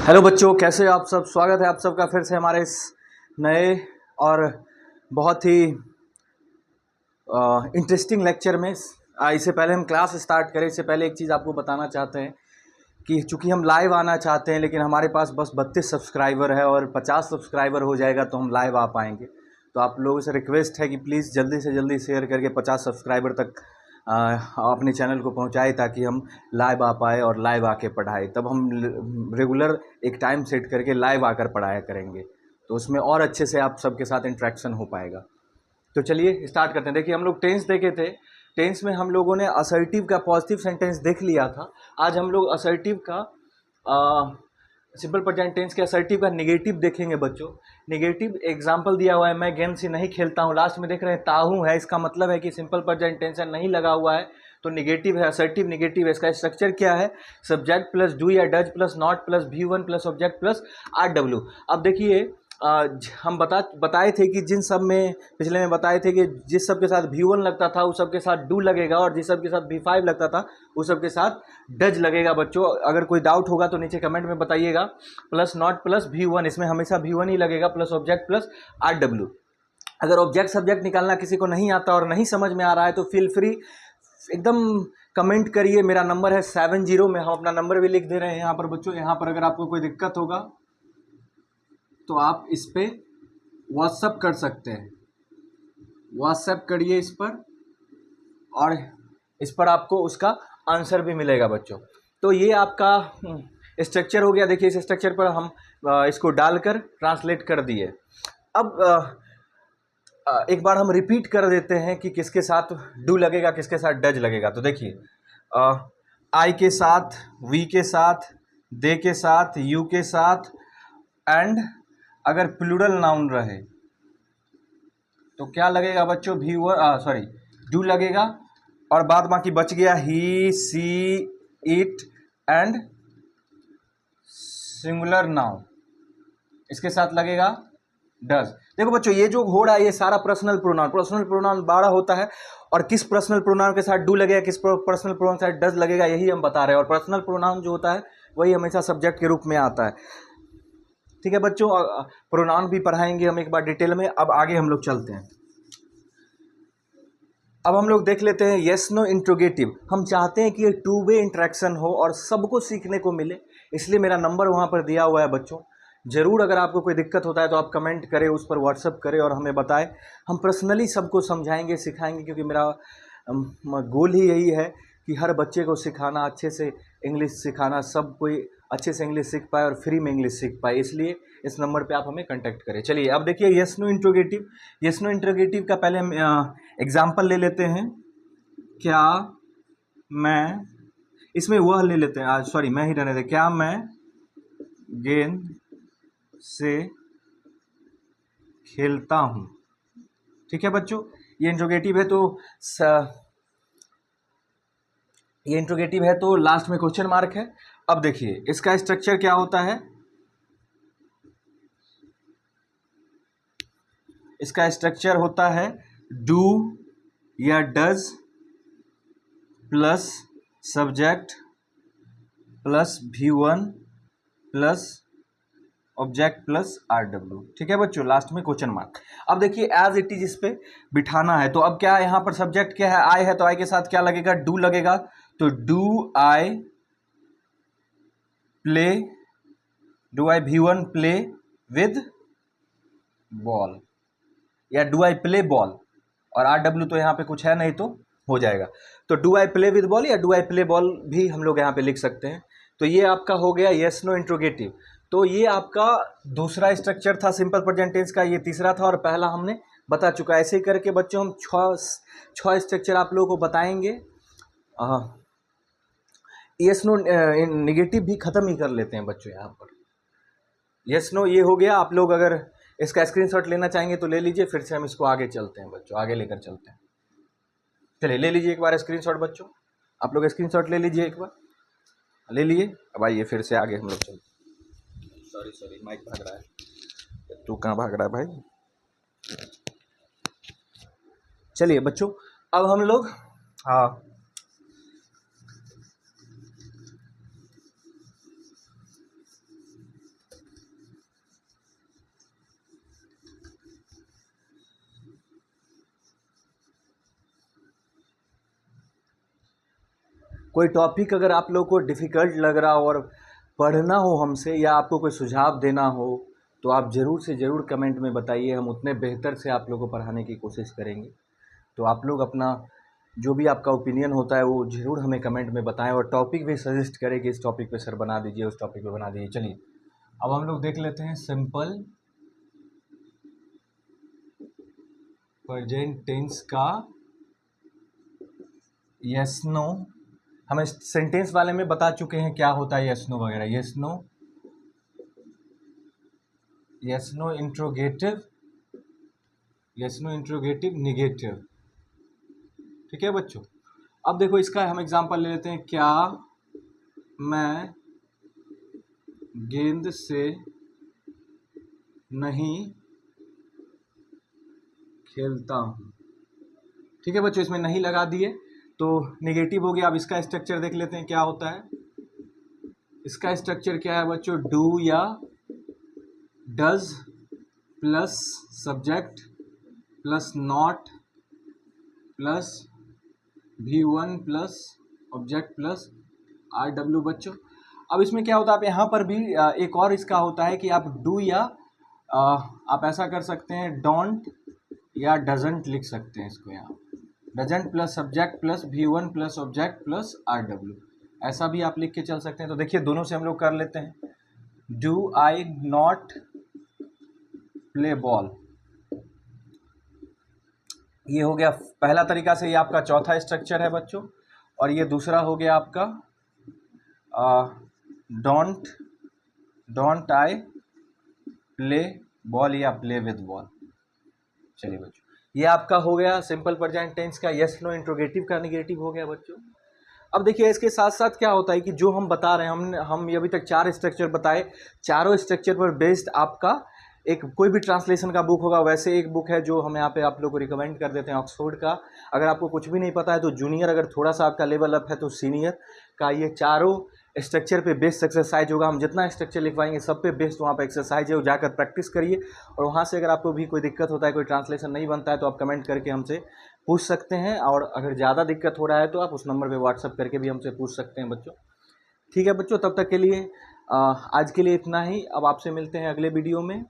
Hello बच्चों, कैसे हो आप सब। स्वागत है आप सबका फिर से हमारे इस नए और बहुत ही इंटरेस्टिंग लेक्चर में। इससे पहले हम क्लास स्टार्ट करें, इससे पहले एक चीज़ आपको बताना चाहते हैं कि चूंकि हम लाइव आना चाहते हैं, लेकिन हमारे पास बस 32 सब्सक्राइबर है और 50 सब्सक्राइबर हो जाएगा तो हम लाइव आ पाएंगे। तो आप लोगों से रिक्वेस्ट है कि प्लीज़ जल्दी से जल्दी शेयर करके 50 सब्सक्राइबर तक अपने चैनल को पहुंचाए, ताकि हम लाइव आ पाए और लाइव आके पढ़ाए। तब हम रेगुलर एक टाइम सेट करके लाइव आकर पढ़ाया करेंगे, तो उसमें और अच्छे से आप सबके साथ इंटरेक्शन हो पाएगा। तो चलिए स्टार्ट करते हैं। देखिए, हम लोग टेंस देखे थे। टेंस में हम लोगों ने असर्टिव का पॉजिटिव सेंटेंस देख लिया था। आज हम लोग असर्टिव का सिंपल प्रेजेंट टेंस के असर्टिव का नेगेटिव देखेंगे बच्चों। नेगेटिव एग्जांपल दिया हुआ है, मैं गेंद से नहीं खेलता हूँ। लास्ट में देख रहे हैं ताहू है, इसका मतलब है कि सिंपल प्रेजेंट टेंस है, नहीं लगा हुआ है तो नेगेटिव है, असर्टिव नेगेटिव है। इसका स्ट्रक्चर क्या है? सब्जेक्ट प्लस डू या does plus not plus V1 plus object plus RW। अब देखिए, हम बताए थे कि जिन सब में पिछले में बताए थे कि जिस सब के साथ V1 लगता था उस सब के साथ डू लगेगा, और जिस सब के साथ V5 लगता था उस सब के साथ डज लगेगा। बच्चों, अगर कोई डाउट होगा तो नीचे कमेंट में बताइएगा। प्लस नॉट प्लस V1, इसमें हमेशा V1 ही लगेगा, प्लस ऑब्जेक्ट प्लस RW। अगर ऑब्जेक्ट सब्जेक्ट निकालना किसी को नहीं आता और नहीं समझ में आ रहा है तो फील फ्री एकदम कमेंट करिए। मेरा नंबर है 70 में, हम अपना नंबर भी लिख दे रहे हैं यहाँ पर बच्चों। यहाँ पर अगर आपको कोई दिक्कत होगा तो आप इस पे व्हाट्सअप कर सकते हैं। व्हाट्सअप करिए इस पर, और इस पर आपको उसका आंसर भी मिलेगा बच्चों। तो ये आपका स्ट्रक्चर हो गया। देखिए, इस स्ट्रक्चर पर हम इसको डालकर ट्रांसलेट कर दिए। अब एक बार हम रिपीट कर देते हैं कि किसके साथ डू लगेगा, किसके साथ डज लगेगा। तो देखिए, आई के साथ, वी के साथ, दे के साथ, यू के साथ, एंड अगर प्लूरल नाउन रहे तो क्या लगेगा बच्चों? डू लगेगा। और बाद बाकी बच गया ही, सी, इट एंड सिंगुलर नाउन, इसके साथ लगेगा डज। देखो बच्चों, ये जो हो रहा है ये सारा पर्सनल प्रोनाउन। पर्सनल प्रोनाउन 12 होता है, और किस पर्सनल प्रोनाउन के साथ डू लगेगा, किस पर्सनल प्रोनाउन के साथ डज लगेगा, यही हम बता रहे हैं। और पर्सनल प्रोनाउन जो होता है वही हमेशा सब्जेक्ट के रूप में आता है। ठीक है बच्चों, प्रोनाउन भी पढ़ाएंगे हम एक बार डिटेल में। अब आगे हम लोग चलते हैं। अब हम लोग देख लेते हैं येस नो इंट्रोगेटिव। हम चाहते हैं कि ये 2 वे इंटरेक्शन हो और सबको सीखने को मिले, इसलिए मेरा नंबर वहाँ पर दिया हुआ है बच्चों। ज़रूर अगर आपको कोई दिक्कत होता है तो आप कमेंट करें, उस पर व्हाट्सअप करें और हमें बताएं। हम पर्सनली सबको समझाएंगे, सिखाएंगे, क्योंकि मेरा गोल ही यही है कि हर बच्चे को सिखाना, अच्छे से इंग्लिश सिखाना, सब कोई अच्छे से इंग्लिश सीख पाए और फ्री में इंग्लिश सीख पाए। इसलिए इस नंबर पे आप हमें कांटेक्ट करें। चलिए अब देखिए, yes no interrogative. Yes no interrogative का पहले हम एग्जाम्पल ले लेते हैं। क्या मैं, इसमें वह ले लेते हैं, सॉरी मैं ही रहने दे। क्या मैं गेंद से खेलता हूँ। ठीक है बच्चों, ये इंट्रोगेटिव है, तो ये इंट्रोगेटिव है तो लास्ट में क्वेश्चन मार्क है। अब देखिए इसका स्ट्रक्चर क्या होता है। इसका स्ट्रक्चर होता है डू या does plus subject plus V1 plus object plus RW। ठीक है बच्चों, लास्ट में क्वेश्चन मार्क। अब देखिए एज इट इज इस पे बिठाना है। तो अब क्या है, यहाँ पर सब्जेक्ट क्या है? आई है, तो आई के साथ क्या लगेगा? डू लगेगा। तो do I V1 play with ball, या डू आई प्ले बॉल, और RW तो यहाँ पे कुछ है नहीं तो हो जाएगा। तो do I play with ball या डू आई प्ले बॉल भी हम लोग यहाँ पे लिख सकते हैं। तो ये आपका हो गया येस नो इंट्रोगेटिव। तो ये आपका दूसरा स्ट्रक्चर था सिंपल प्रेजेंट टेंस का, ये तीसरा था, और पहला हमने बता चुका है। ऐसे ही करके बच्चों हम छः स्ट्रक्चर आप लोगों को बताएंगे। येस नो नेगेटिव भी खत्म ही कर लेते हैं बच्चों यहाँ पर। येस नो ये हो गया। आप लोग अगर इसका स्क्रीनशॉट लेना चाहेंगे तो ले लीजिए, फिर से हम इसको आगे चलते हैं बच्चों, आगे लेकर चलते हैं। चलिए ले लीजिए एक बार स्क्रीनशॉट बच्चों, आप लोग स्क्रीनशॉट ले लीजिए एक बार, ले लिए। अब आइए फिर से आगे हम लोग चलते हैं। सॉरी माइक भाग रहा है। तू कहाँ भाग रहा है भाई? चलिए बच्चों, अब हम लोग कोई टॉपिक अगर आप लोग को डिफ़िकल्ट लग रहा हो और पढ़ना हो हमसे, या आपको कोई सुझाव देना हो, तो आप ज़रूर से ज़रूर कमेंट में बताइए। हम उतने बेहतर से आप लोगों को पढ़ाने की कोशिश करेंगे। तो आप लोग अपना जो भी आपका ओपिनियन होता है वो ज़रूर हमें कमेंट में बताएं, और टॉपिक भी सजेस्ट करें कि इस टॉपिक पे सर बना दीजिए, उस टॉपिक पे बना दीजिए। चलिए अब हम लोग देख लेते हैं सिंपल प्रेजेंट टेंस का यस नो। हम सेंटेंस वाले में बता चुके हैं क्या होता है यस नो वगैरह। Yes no, yes no interrogative, yes no interrogative negative. ठीक है बच्चों। अब देखो इसका हम एग्जांपल ले लेते हैं। क्या मैं गेंद से नहीं खेलता हूँ। ठीक है बच्चों, इसमें नहीं लगा दिए तो निगेटिव हो गया। अब इसका स्ट्रक्चर देख लेते हैं क्या होता है। इसका स्ट्रक्चर क्या है बच्चों? डू या does plus subject plus not plus V1 plus object plus RW बच्चों। अब इसमें क्या होता है, आप यहाँ पर भी एक और इसका होता है कि आप डू या आप ऐसा कर सकते हैं डोंट या डजंट लिख सकते हैं इसको। यहाँ doesn't plus subject plus V1 plus object plus RW, ऐसा भी आप लिख के चल सकते हैं। तो देखिए दोनों से हम लोग कर लेते हैं। Do I not play ball, ये हो गया पहला तरीका से, ये आपका चौथा स्ट्रक्चर है बच्चों। और ये दूसरा हो गया आपका डोंट आई प्ले बॉल या प्ले विद बॉल। चलिए बच्चों, ये आपका हो गया सिंपल प्रेजेंट टेंस का यस नो इंट्रोगेटिव का निगेटिव हो गया बच्चों। अब देखिए इसके साथ साथ क्या होता है कि जो हम बता रहे हैं, हम अभी तक 4 स्ट्रक्चर बताए, चारों स्ट्रक्चर पर बेस्ड आपका एक कोई भी ट्रांसलेशन का बुक होगा। वैसे एक बुक है जो हम यहाँ पे आप लोग को रिकमेंड कर देते हैं, ऑक्सफोर्ड का। अगर आपको कुछ भी नहीं पता है तो जूनियर, अगर थोड़ा सा आपका लेवल अप है तो सीनियर का। ये चारों स्ट्रक्चर पे बेस्ड एक्सरसाइज होगा। हम जितना स्ट्रक्चर लिखवाएंगे सब पे बेस्ड वहाँ पे एक्सरसाइज है, वो जाकर प्रैक्टिस करिए। और वहाँ से अगर आपको भी कोई दिक्कत होता है, कोई ट्रांसलेशन नहीं बनता है, तो आप कमेंट करके हमसे पूछ सकते हैं। और अगर ज़्यादा दिक्कत हो रहा है तो आप उस नंबर पे व्हाट्सअप करके भी हमसे पूछ सकते हैं बच्चों। ठीक है बच्चों, तब तक के लिए आज के लिए इतना ही। अब आपसे मिलते हैं अगले वीडियो में।